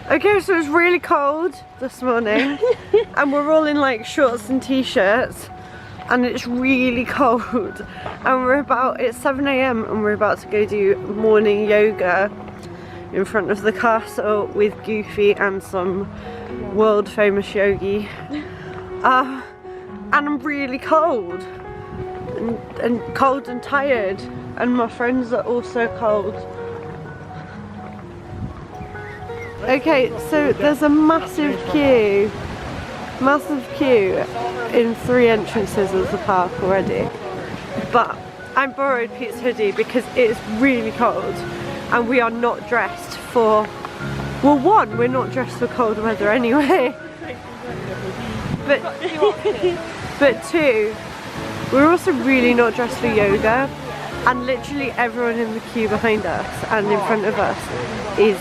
Okay, so it's really cold this morning and we're all in like shorts and t-shirts and it's really cold and it's 7 AM and we're about to go do morning yoga in front of the castle with Goofy and some world famous yogi. And I'm really cold and cold and tired, and my friends are also cold. Okay, so there's a massive queue in 3 entrances of the park already, but I borrowed Pete's hoodie because it's really cold and we are not dressed for, well, one, we're not dressed for cold weather anyway, but two, we're also really not dressed for yoga, and literally everyone in the queue behind us and in front of us is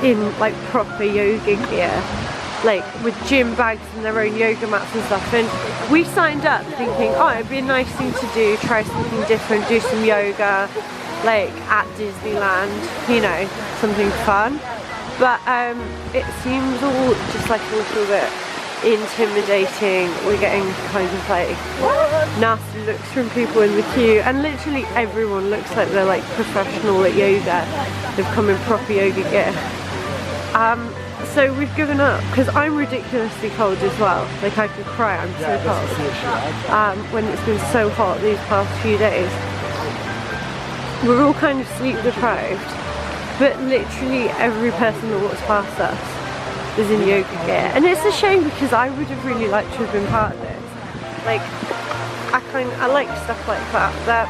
in like proper yoga gear, like with gym bags and their own yoga mats and stuff. And we signed up thinking, oh, it'd be a nice thing to do, try something different, do some yoga like at Disneyland, you know, something fun. But it seems all just like a little bit intimidating. We're getting kind of like nasty looks from people in the queue, and literally everyone looks like they're like professional at yoga. They've come in proper yoga gear. So we've given up because I'm ridiculously cold as well. Like I could cry, I'm so cold. When it's been so hot these past few days. We're all kind of sleep deprived, but literally every person that walks past us is in yoga gear, and it's a shame because I would have really liked to have been part of this. Like I like stuff like that, but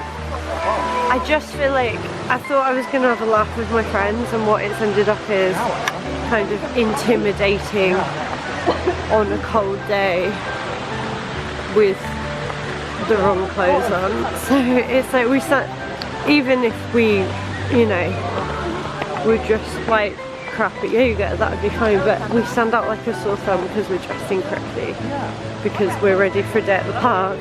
I just feel like I thought I was gonna have a laugh with my friends, and what it's ended up is kind of intimidating on a cold day with the wrong clothes on. So it's like even if we, you know, we're just like crap at yoga, that would be fine, but we stand out like a sore thumb because we're dressed incorrectly, because we're ready for a day at the park.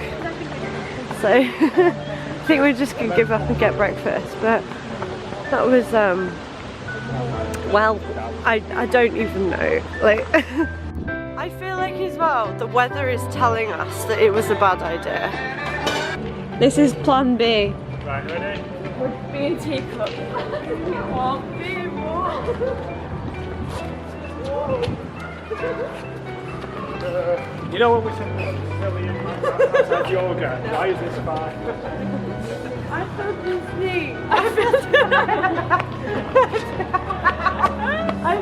So I think we're just gonna give up and get breakfast. But that was well, I don't even know, like I feel like as well the weather is telling us that it was a bad idea. This is plan B. Right, ready? Would be a teacup. One big more. You know what we said outside yoga? Why is this fine? I felt this knee. I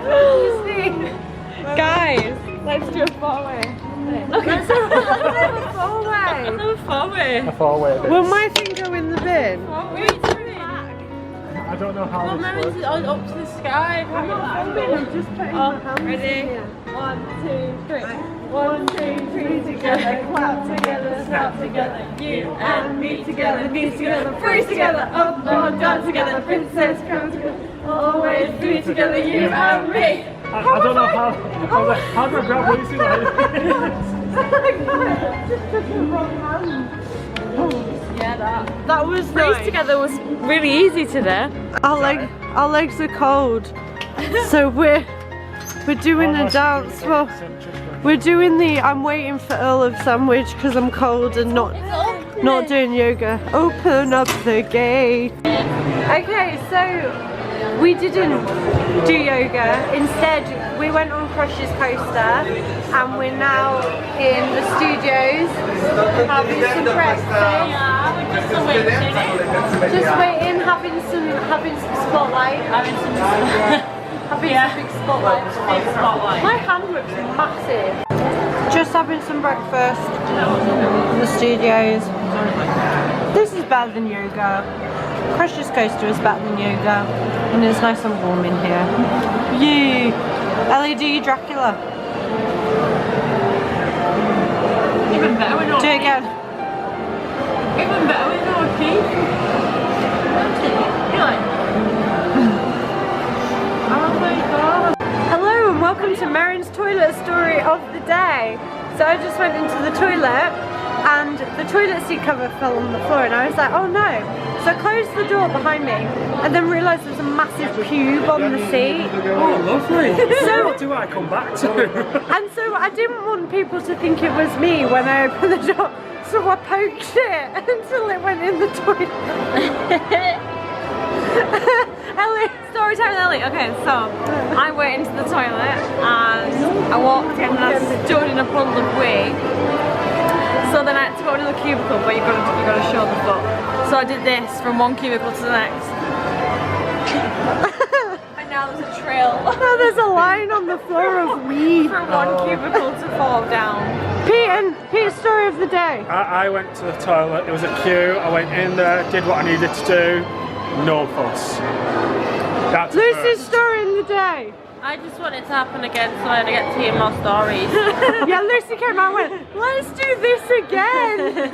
felt this knee. Guys, let's do a four-way. Okay. Let's do a four-way. A four-way. Will my thing go in the bin? What are you doing? I don't know how this works. Well, up to the sky. I'm just putting my hands ready? in here. 1, 2, 3. 1, 2, 3 together, clap together, snap together, you and me together, knees together, freeze together, up, down, down together, princess come together, always be together, you and me. I don't know how do I grab what you see like Just took the wrong hand. Yeah, That was freeze nice. together was really easy today. Our legs are cold, so we're doing a dance. Well, we're doing the I'm waiting for Earl of Sandwich because I'm cold and not doing yoga. Open up the gate. Okay, so we didn't do yoga. Instead, we went on Crush's coaster, and we're now in the studios having some breakfast. Just waiting, having some spotlight. Having some big spotlight. My hand looks massive. Just having some breakfast in the studios. This is better than yoga. Crush's coaster is better than yoga, and it's nice and warm in here. Yay! Ellie, do your Dracula. Even better with no Do it again. Even better with no teeth. Oh my god. Hello and welcome to Marin's toilet story of the day. So I just went into the toilet and the toilet seat cover fell on the floor and I was like, oh no. So I closed the door behind me and then realised there's a massive pube on the seat. Oh, lovely. So what do I come back to? And so I didn't want people to think it was me when I opened the door. So I poked it until it went in the toilet. Ellie. Story time with Ellie. Okay, so I went into the toilet and I walked in and I stood in a puddle of wee. So then I had to go to the cubicle, but you got to show the foot. So I did this from one cubicle to the next. And now there's a trail. Now there's a line on the floor of weed. From one cubicle to fall down. Pete's story of the day. I went to the toilet, there was a queue, I went in there, did what I needed to do, no fuss. That's Lucy's story in the day. I just want it to happen again so I get to hear more stories. Yeah, Lucy came out and went, let's do this again.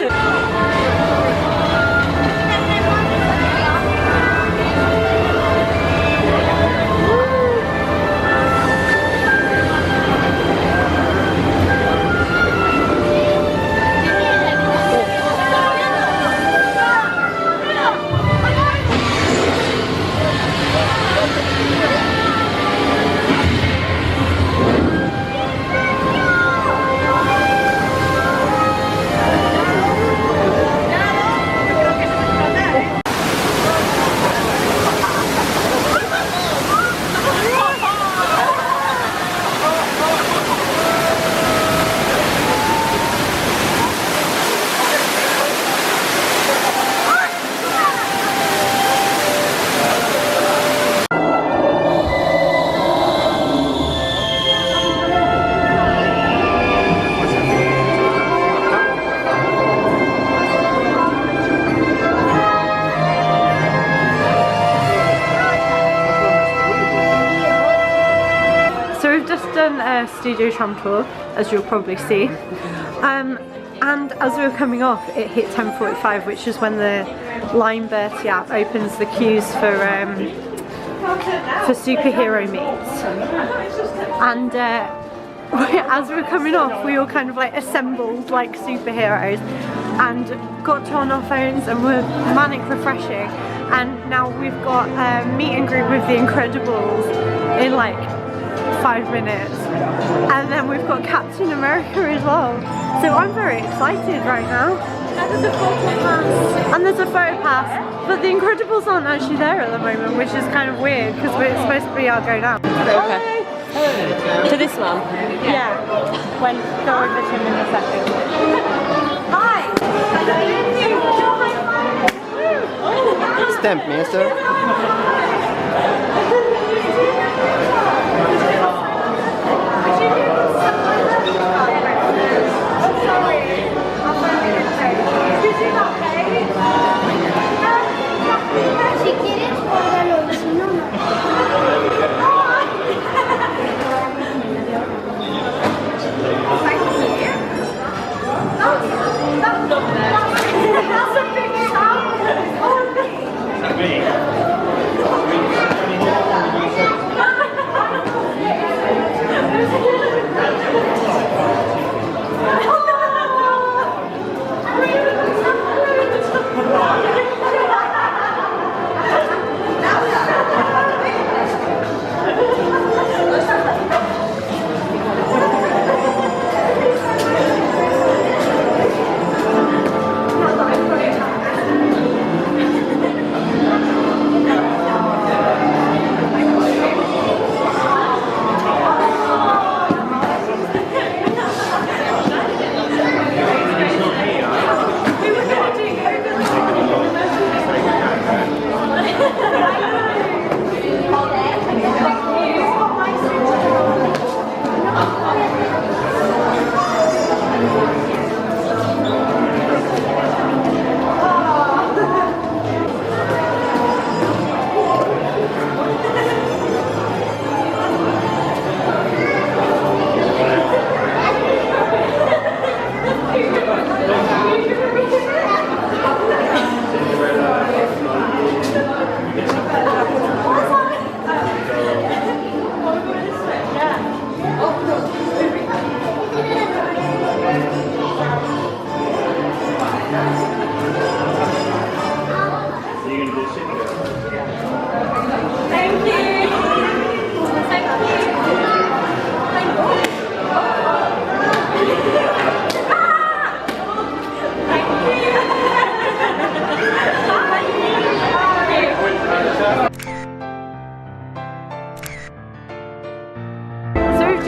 Studio Tram Tour, as you'll probably see, and as we were coming off it hit 10:45, which is when the Line Bertie app opens the queues for superhero meets, and as we were coming off we all kind of like assembled like superheroes and got on our phones and were manic refreshing, and now we've got a meet and greet with the Incredibles in like 5 minutes, and then we've got Captain America as well, so I'm very excited right now. And there's a photo pass. And there's a photo pass, but the Incredibles aren't actually there at the moment, which is kind of weird because we're supposed to be our going out. Okay. To this one? Yeah, when go over to him in a second. Hi! Stamp me, sir.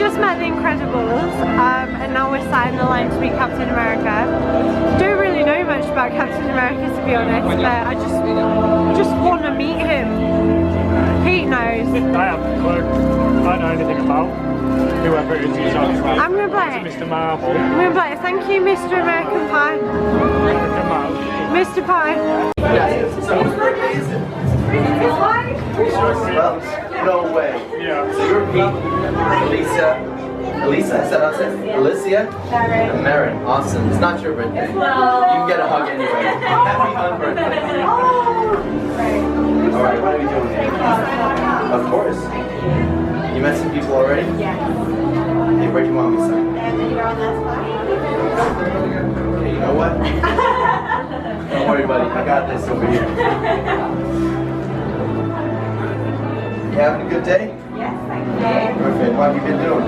just met the Incredibles, and now we're sat in the line to meet Captain America. Don't really know much about Captain America, to be honest, but I just want to meet him. Pete knows. I have no clue. I don't know anything about whoever it is he's talking about. I'm gonna play. Mr. Marvel. I'm gonna play. Thank you, Mr. American Pie. American Marvel. Mr. Pie. No way. Yeah. So you're Pete, Elisa, is that how I said? Alicia? And Marin. Awesome. It's not your birthday. You can get a hug anyway. Happy unbirthday. Alright, what are we doing here? Of course. You met some people already? Yeah. Hey, where do you want me to sign? Okay, you know what? Don't worry, buddy. I got this over here. You having a good day? Yes, thank you. Perfect. What have you been doing?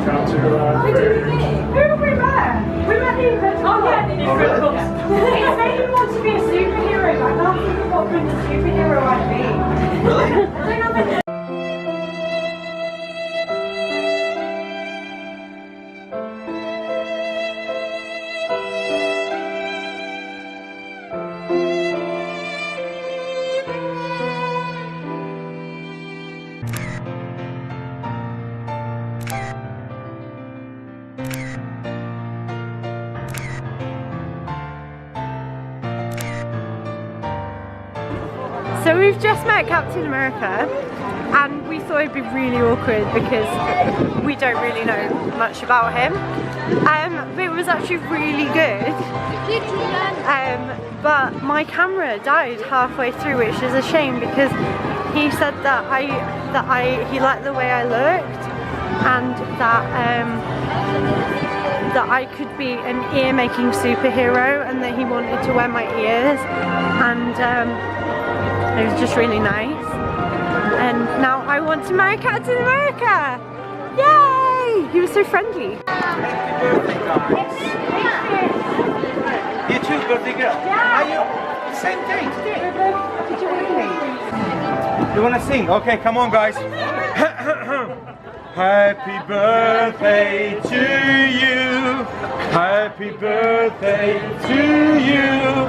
Trying to Who did we meet? Who have we met? We met the Incredibles. Oh yeah, the Incredibles. It's made me want to be a superhero, but I can't think of what kind of superhero I'd be. Really? I don't know if So we've just met Captain America, and we thought it'd be really awkward because we don't really know much about him. But it was actually really good. But my camera died halfway through, which is a shame because he said that he liked the way I looked, and that I could be an ear-making superhero, and that he wanted to wear my ears, and it was just really nice. And now I want to marry Captain America! Yay! He was so friendly. You too, birthday girl. Are you? Same thing. You wanna sing? Okay, come on, guys. Happy birthday to you. Happy birthday to you.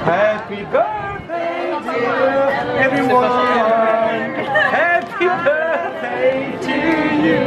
Happy birthday, dear everyone. Happy birthday to you.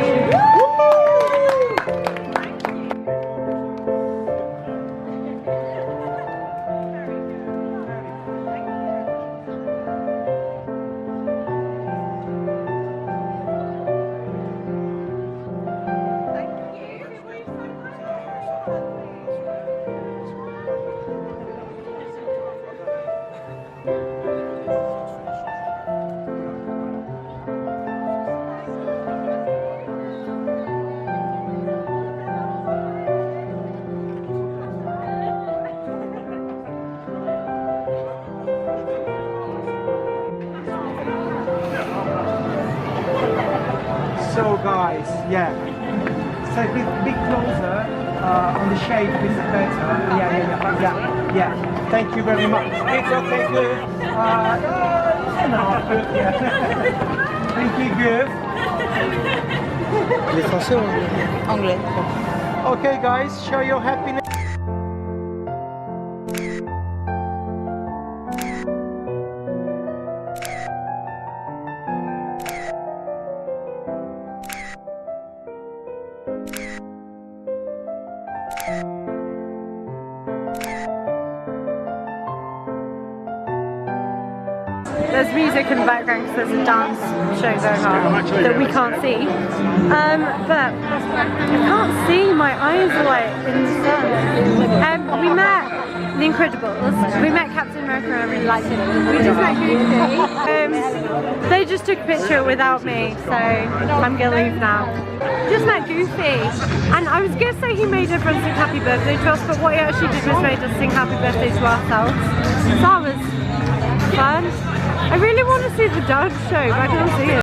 So guys, yeah. So a bit closer on the shape is better. Yeah. Thank you very much. It's okay, good. Yeah. Thank you, good. Les français ou anglais? Okay, guys, show your happiness. There's music in the background because there's a dance show going on that we can't see. But I can't see, my eyes are like in the sun. We met the Incredibles, we met Captain America and I really liked him. We just met Goofy. They just took a picture without me, so I'm gonna leave now. Just met Goofy, and I was gonna say he made everyone sing happy birthday to us, but what he actually did was made us sing happy birthday to ourselves. So that was fun. I really want to see the dance show, but I can't see it.